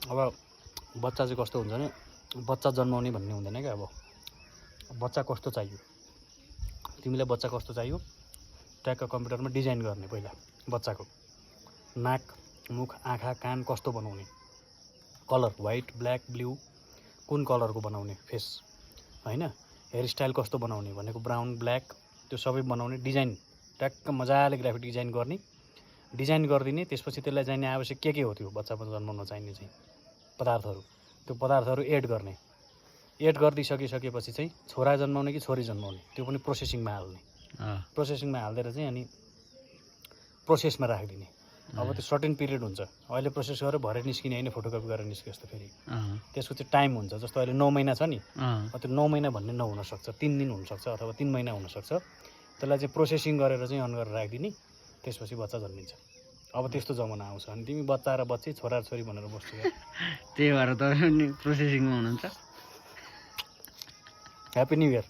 अब बच्चा चाहिँ कस्तो हुन्छ भने बच्चा जन्माउने भन्ने हुँदैन क्या। अब बच्चा कस्तो चाहियो तिमीलाई, बच्चा कस्तो चाहियो ट्याक्क कम्प्युटरमा डिजाइन गर्ने। पहिला बच्चाको नाक मुख आँखा कान कस्तो बनाउने, कलर व्हाइट ब्ल्याक ब्लू कुन कलरको बनाउने फेस हैन, हेयरस्टाइल कस्तो बनाउने भनेको ब्राउन ब्ल्याक त्यो सबै बनाउने डिजाइन ट्याक्क मजाले ग्राफिक डिजाइन गर्ने, डिजाइन गरिदिने। त्यसपछि त्यसलाई चाहिने आवश्यक के हो त्यो बच्चा जन्माउन चाहिने चाहिँ पदार्थहरू, त्यो पदार्थहरू एड गर्ने। एड गरिदिइसकेपछि चाहिँ छोरा जन्माउने कि छोरी जन्माउने त्यो पनि प्रोसेसिङमा हाल्ने। प्रोसेसिङमा हालिदिएर चाहिँ अनि प्रोसेसमा राखिदिने। अब त्यो सर्टेन पिरियड हुन्छ। अहिले प्रोसेस गरेर भरे निस्किने होइन, फोटोकपी गरेर निस्क्यो जस्तो। फेरि त्यसको चाहिँ टाइम हुन्छ। जस्तो अहिले 9 महिना छ नि, त्यो 9 महिना भन्ने नहुनसक्छ, 3 दिन हुनसक्छ अथवा 3 महिना हुनसक्छ। त्यसलाई चाहिँ प्रोसेसिङ गरेर चाहिँ अन गरेर राखिदिने। त्यसपछि बच्चा जन्मिन्छ। अब त्यस्तो जमाना आउँछ। अनि तिमी बच्चा र बच्ची छोरा र छोरी भनेर बस्छौ। त्यही भएर तपाईँ प्रोसेसिङमा हुनुहुन्छ। Happy new year.